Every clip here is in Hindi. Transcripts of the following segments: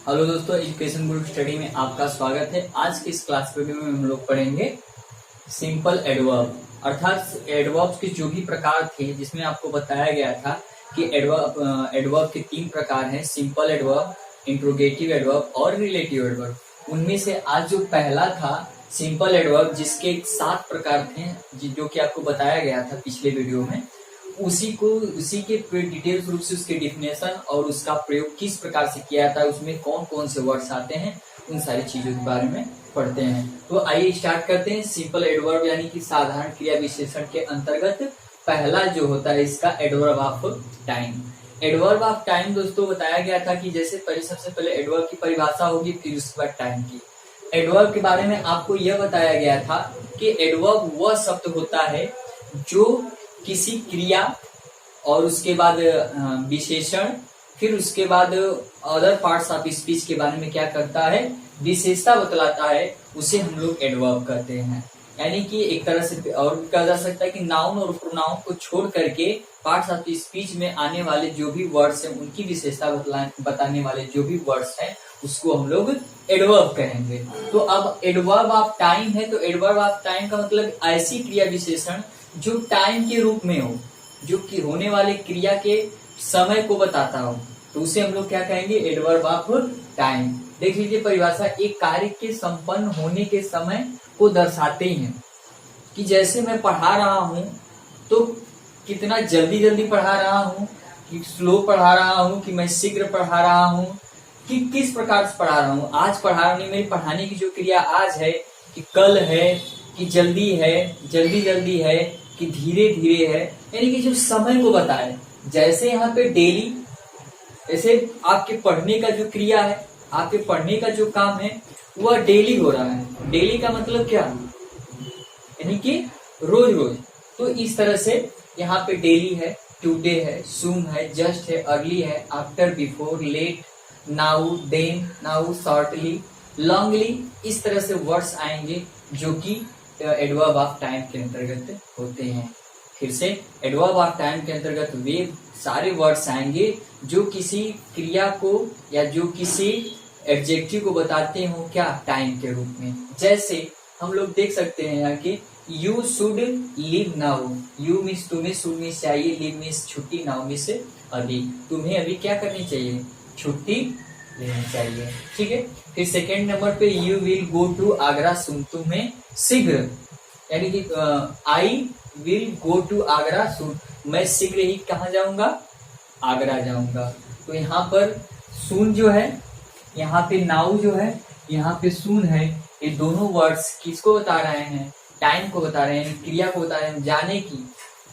हेलो दोस्तों, एजुकेशन गुरु स्टडी में आपका स्वागत है। आज की इस क्लास वीडियो में हम लोग पढ़ेंगे सिंपल एडवर्ब, अर्थात एडवर्ब के जो भी प्रकार थे, जिसमें आपको बताया गया था कि एडवर्ब के 3 प्रकार हैं, सिंपल एडवर्ब, इंट्रोगेटिव एडवर्ब और रिलेटिव एडवर्ब। उनमें से आज जो पहला था सिंपल एडवर्ब, जिसके 7 प्रकार थे, जो कि आपको बताया गया था पिछले वीडियो में, उसी के डिटेल्स रूप से उसके डिफिनेशन और उसका प्रयोग किस प्रकार से किया जाता है, उसमें कौन कौन से वर्ड्स आते हैं, उन सारी चीजों के बारे में पढ़ते हैं। तो आइए स्टार्ट करते हैं। सिंपल एडवर्ब यानी कि साधारण क्रिया विशेषण के अंतर्गत पहला जो होता है इसका adverb of time. Adverb of time दोस्तों बताया गया था कि जैसे सबसे पहले एडवर्ब की परिभाषा होगी, फिर उसके बाद टाइम की। एडवर्ब के बारे में आपको यह बताया गया था कि एडवर्ब वह शब्द होता है जो किसी क्रिया और उसके बाद विशेषण, फिर उसके बाद अदर पार्ट्स ऑफ स्पीच के बारे में क्या करता है, विशेषता बतलाता है, उसे हम लोग एडवर्ब कहते हैं। यानी कि एक तरह से और कहा जा सकता है कि नाउन और प्रोनाउन को छोड़ करके पार्ट्स ऑफ स्पीच में आने वाले जो भी वर्ड्स हैं, उनकी विशेषता बताने वाले जो भी वर्ड्स हैं, उसको हम लोग एडवर्ब कहेंगे। तो अब एडवर्ब ऑफ टाइम है, तो एडवर्ब ऑफ टाइम का मतलब ऐसी क्रिया विशेषण जो टाइम के रूप में हो, जो कि होने वाले क्रिया के समय को बताता हो, तो उसे हम लोग क्या कहेंगे, एडवर्ब ऑफ टाइम। देख लीजिए परिभाषा, एक कार्य के संपन्न होने के समय को दर्शाते हैं कि जैसे मैं पढ़ा रहा हूं तो कितना जल्दी जल्दी पढ़ा रहा हूं, कि स्लो पढ़ा रहा हूं, कि मैं शीघ्र पढ़ा रहा हूं, कि किस प्रकार से पढ़ा रहा हूं। आज पढ़ाने मेरी पढ़ाने की जो क्रिया आज है, कि कल है, कि जल्दी है, जल्दी जल्दी है, कि धीरे धीरे है, यानी कि जो समय को बताए। जैसे यहाँ पे डेली, जैसे आपके पढ़ने का जो क्रिया है, आपके पढ़ने का जो काम है वह डेली हो रहा है। डेली का मतलब क्या, यानी कि रोज रोज। तो इस तरह से यहाँ पे डेली है, टुडे है, सून है, जस्ट है, अर्ली है, after, before, late, now, then, now, shortly, longly, इस तरह से वर्ड्स आएंगे जो कि एडवर्ब ऑफ टाइम के अंतर्गत होते हैं। फिर से एडवर्ब ऑफ टाइम के अंतर्गत वे सारे वर्ड्स आएंगे जो किसी क्रिया को या जो किसी एडजेक्टिव को बताते हो, क्या, टाइम के रूप में। जैसे हम लोग देख सकते हैं यहाँ कि you should leave now. You means तुम्हें, शुड मीन्स चाहिए, लीव मीन्स छुट्टी, नाउ मीन्स अभी। तुम्हें अभी क्या करनी चाहिए, छुट्टी लेनी चाहिए। ठीक है। फिर सेकेंड नंबर पे you will go to Agra soon, तुम्हें शीघ्र, यानी कि I will go to Agra soon, मैं शीघ्र ही कहाँ जाऊंगा, आगरा जाऊंगा। तो यहाँ पर सून जो है, यहाँ पे नाउ जो है, यहाँ पे सून है, ये दोनों वर्ड्स किसको बता रहे हैं, टाइम को बता रहे हैं, क्रिया को बता रहे हैं, जाने की।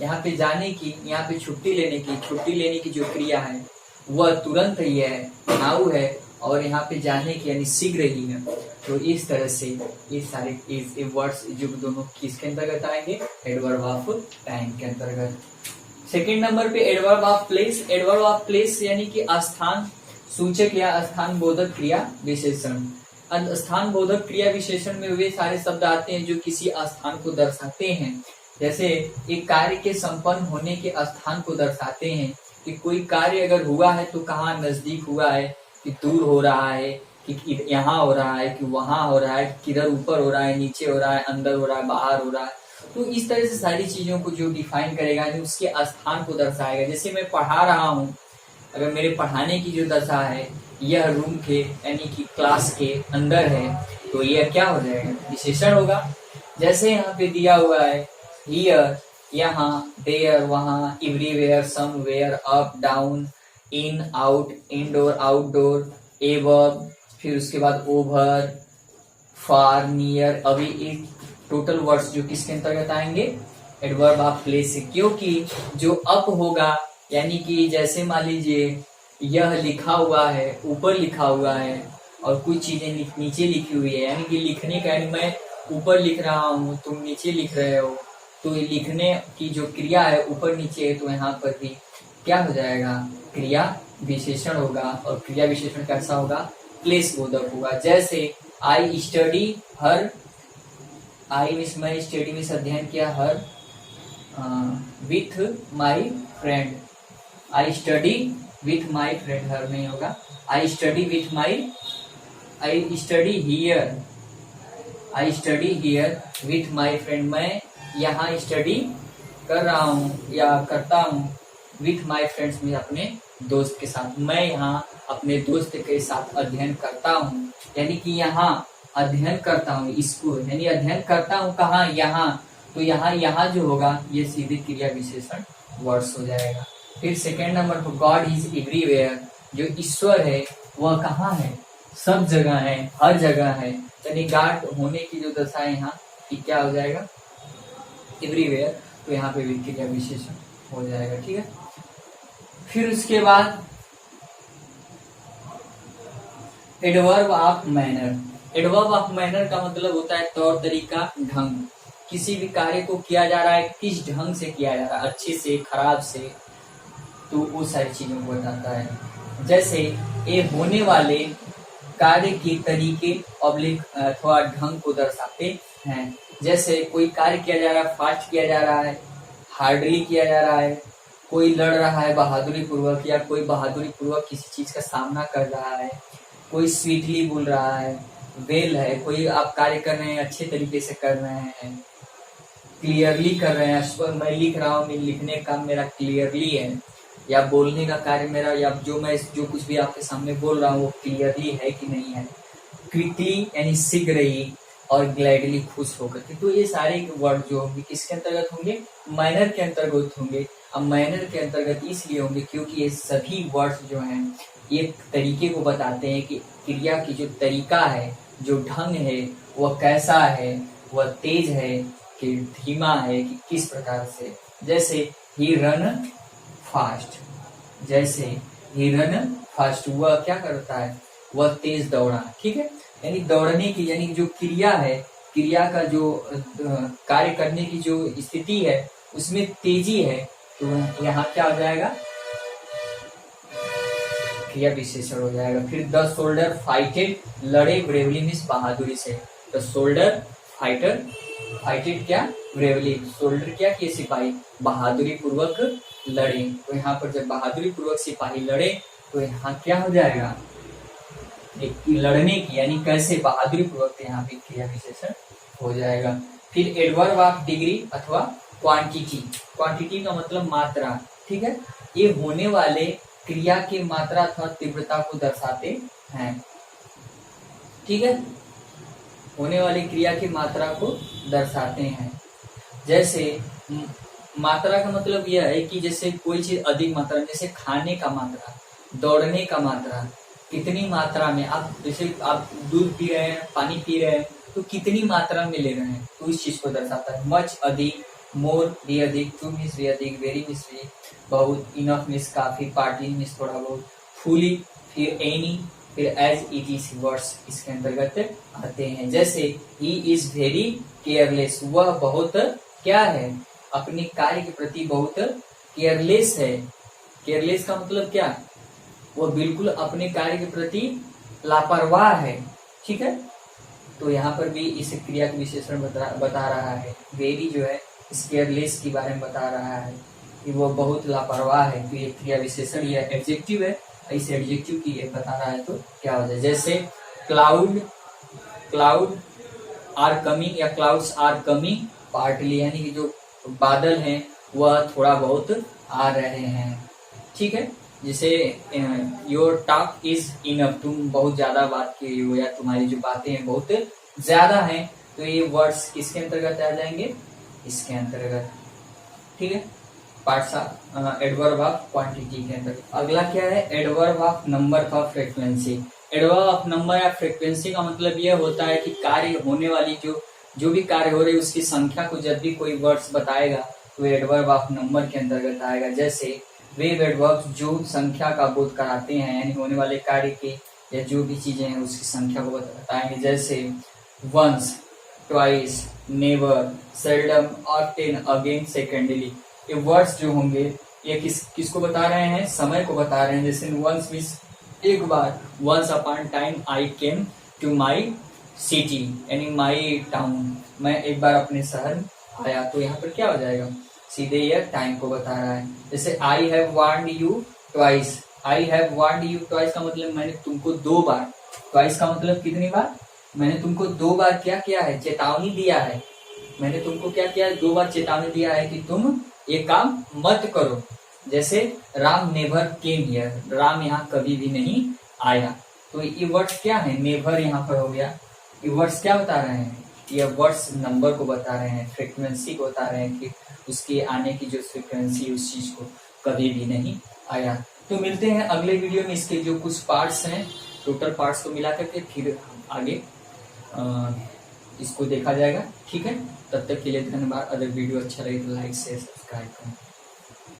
यहाँ पे जाने की, यहाँ पे छुट्टी लेने की, छुट्टी लेने की जो क्रिया है वह तुरंत ही है, नाउ है, और यहाँ पे जाने की यानी शीघ्र ही है। तो इस तरह से ये सारे वर्ड्स जो दोनों किसके अंतर्गत आएंगे, एडवर्ब ऑफ टाइम के अंतर्गत। सेकेंड नंबर पे adverb of place. Adverb of place यानी कि स्थान सूचक या स्थान बोधक क्रिया विशेषण। स्थान बोधक क्रिया विशेषण में वे सारे शब्द आते हैं जो किसी स्थान को दर्शाते हैं। जैसे एक कार्य के संपन्न होने के स्थान को दर्शाते हैं, कि कोई कार्य अगर हुआ है तो कहाँ, नजदीक हुआ है, कि दूर हो रहा है, कि यहाँ हो रहा है, कि वहां हो रहा है, किधर ऊपर हो रहा है, नीचे हो रहा है, अंदर हो रहा है, बाहर हो रहा है। तो इस तरह से सारी चीजों को जो डिफाइन करेगा, जो उसके स्थान को दर्शाएगा। जैसे मैं पढ़ा रहा हूँ, अगर मेरे पढ़ाने की जो दशा है यह रूम के यानी कि क्लास के अंदर है, तो यह क्या हो जाएगा, विशेषण होगा। जैसे यहाँ पे दिया हुआ है हियर, यहाँ, देयर, वहाँ, एवरीवेयर, समवेयर, अप, डाउन, इन, आउट, इनडोर, आउटडोर, एबव, फिर उसके बाद ओवर, फार, नियर, अभी एक टोटल वर्ड्स जो किसके अंतर्गत आएंगे, एडवर्ब ऑफ प्लेस। क्योंकि जो अप होगा, यानी कि जैसे मान लीजिए यह लिखा हुआ है, ऊपर लिखा हुआ है, और कुछ चीजें नीचे लिखी हुई है, यानी कि लिखने का, यानी मैं ऊपर लिख रहा हूँ, तुम नीचे लिख रहे हो, तो लिखने की जो क्रिया है ऊपर नीचे है, तो यहाँ पर भी क्या हो जाएगा, क्रिया विशेषण होगा। और क्रिया विशेषण कैसा होगा, प्लेस बोधक होगा। जैसे I study here, I means मैं, स्टडी मीन्स अध्ययन किया, here with my friend. I study with my friend, here नहीं होगा, I study with my I study here, I study here with my friend, मैं यहाँ स्टडी कर रहा हूँ या करता हूँ विथ माई फ्रेंड्स, में अपने दोस्त के साथ, मैं यहाँ अपने दोस्त के साथ अध्ययन करता हूँ। यानी कि यहाँ अध्ययन करता हूँ, इसको यानी अध्ययन करता हूँ कहाँ, यहाँ, तो यहाँ जो होगा ये सीधे क्रिया विशेषण वर्ड्स हो जाएगा। फिर सेकेंड नंबर पर गॉड इज एवरीवेयर, जो ईश्वर है वह कहाँ है, सब जगह है, हर जगह है, यानी गॉड होने की जो दशा है यहाँ कि क्या हो जाएगा, एवरीवेयर, तो यहाँ पे भी क्रिया विशेषण हो जाएगा। ठीक है, फिर उसके बाद adverb of manner, adverb of manner का मतलब होता है तौर तरीका, ढंग, किसी भी कार्य को किया जा रहा है किस ढंग से किया जा रहा है, अच्छे से खराब से, तो वो सारी चीजों को बताता है। जैसे ये होने वाले कार्य के तरीके ऑब्लिक अथवा ढंग को दर्शाते हैं। जैसे कोई कार्य किया जा रहा है, फास्ट किया जा रहा है, हार्डली किया जा रहा है, कोई लड़ रहा है बहादुरी पूर्वक, या कोई बहादुरी पूर्वक किसी चीज का सामना कर रहा है, कोई स्वीटली बोल रहा है, वेल है, कोई आप कार्य कर रहे हैं अच्छे तरीके से कर रहे हैं, क्लियरली कर रहे हैं, मैं लिख रहा हूँ, लिखने का मेरा क्लियरली है, या बोलने का कार्य मेरा, या जो कुछ भी आपके सामने बोल रहा हूँ वो क्लियरली है कि नहीं है, क्विकली यानी शीघ्र ही, और ग्लैडली खुश होकर के, तो ये सारे वर्ड जो होंगे किसके अंतर्गत होंगे, माइनर के अंतर्गत होंगे। अब माइनर के अंतर्गत इसलिए होंगे क्योंकि ये सभी वर्ड्स जो हैं एक तरीके को बताते हैं कि क्रिया की जो तरीका है, जो ढंग है वह कैसा है, वह तेज है कि धीमा है, कि किस प्रकार से। जैसे ही रन फास्ट, जैसे ही रन फास्ट, वह क्या करता है, वह तेज दौड़ा। ठीक है, यानी दौड़ने की, यानी जो क्रिया है, क्रिया का जो कार्य करने की जो स्थिति है उसमें तेजी है, तो यहाँ क्या हो जाएगा, क्रिया विशेषण हो जाएगा। फिर द सोल्डर फाइटेड, लड़े ब्रेवली मीन्स बहादुरी से, द सोल्डर फाइटर फाइटेड क्या, ब्रेवली, सोल्डर क्या किए, सिपाही, बहादुरी पूर्वक लड़े, तो यहाँ पर जब बहादुरी पूर्वक सिपाही लड़े तो यहाँ क्या हो जाएगा, एक लड़ने की, यानी कैसे बहादुरी पूर्वक, यहाँ पे क्रिया विशेषण हो जाएगा। फिर एडवर्ब ऑफ डिग्री अथवा क्वांटिटी, क्वांटिटी का मतलब मात्रा। ठीक है, ये होने वाले क्रिया की मात्रा अथवा तीव्रता को दर्शाते हैं। ठीक है, होने वाली क्रिया की मात्रा को दर्शाते हैं। जैसे मात्रा का मतलब यह है कि जैसे कोई चीज अधिक मात्रा, जैसे खाने का मात्रा, दौड़ने का मात्रा, कितनी मात्रा में आप, जैसे आप दूध पी रहे हैं, पानी पी रहे हैं, तो कितनी मात्रा में ले रहे हैं, तो इस चीज को दर्शाता है। मच अधिक, मोर भी अधिक, टू मीन्स भी अधिक, वेरी मीन्स भी बहुत, इनफ मीन्स काफी, पार्टली मीन्स थोड़ा बहुत, फुली, फिर एनी, फिर एज इट इज वर्ड्स इसके अंतर्गत आते हैं। जैसे ही इज वेरी केयरलेस, वह बहुत क्या है, अपने कार्य के प्रति बहुत केयरलेस है। केयरलेस का मतलब क्या, वो बिल्कुल अपने कार्य के प्रति लापरवाह है। ठीक है, तो यहाँ पर भी इस क्रिया का विशेषण बता रहा है। वेरी जो है इस केयरलेस के बारे में बता रहा है कि वो बहुत लापरवाह है, तो ये क्रिया विशेषण, ये एडजेक्टिव है, इस एडजेक्टिव की ये बता रहा है तो क्या हो जाए। जैसे क्लाउड, क्लाउड आर कमिंग, या क्लाउड्स आर कमिंग पार्टली, यानी कि जो बादल हैं वह थोड़ा बहुत आ रहे हैं। ठीक है, जैसे योर टॉक इज इनफ, तुम बहुत ज्यादा बात की हो, या तुम्हारी जो बातें हैं बहुत ज्यादा हैं, तो ये वर्ड्स किसके अंतर्गत आ जाएंगे, इसके अंतर्गत। ठीक है, पार्ट्स एडवर्ब ऑफ क्वांटिटी के अंदर। अगला क्या है, एडवर्ब ऑफ नंबर का फ्रीक्वेंसी। एडवर्ब ऑफ नंबर या फ्रीक्वेंसी का मतलब यह होता है कि कार्य होने वाली जो भी कार्य हो रही है उसकी संख्या को जब भी कोई वर्ड्स बताएगा तो एडवर्ब ऑफ नंबर के अंतर्गत आएगा। जैसे वे एडवर्ब जो संख्या का बोध कराते हैं, यानी होने वाले कार्य के या जो भी चीजें हैं उसकी संख्या को बताएंगे। जैसे once, twice, never, seldom, often, again, secondly, ये वर्ड्स जो होंगे ये किसको बता रहे हैं, समय को बता रहे हैं। जैसे वंस मीन्स एक बार, once upon time I came to my city, यानी माई टाउन, मैं एक बार अपने शहर आया, तो यहाँ पर क्या हो जाएगा, सीधे यह टाइम को बता रहा है। जैसे I have warned you twice, I have warned you twice का मतलब मैंने तुमको 2 बार, ट्वाइस का मतलब कितनी बार, मैंने तुमको 2 बार क्या किया है, चेतावनी दिया है। मैंने तुमको क्या किया है, 2 बार चेतावनी दिया है कि तुम ये काम मत करो। जैसे Ram never came here, Ram यहाँ कभी भी नहीं आया। तो ये वर्ड्स क्या है, नेवर यहाँ पर हो गया। ये वर्ड्स क्या बता रहे हैं, ये वर्ड्स नंबर को बता रहे हैं, फ्रीक्वेंसी को बता रहे हैं कि उसके आने की जो फ्रीक्वेंसी उस चीज को कभी भी नहीं आया। तो मिलते हैं अगले वीडियो में, इसके जो कुछ पार्ट्स हैं, टोटल पार्ट्स को मिला करके फिर आगे इसको देखा जाएगा। ठीक है, तब तक के लिए धन्यवाद। अगर वीडियो अच्छा लगे तो लाइक शेयर सब्सक्राइब करें।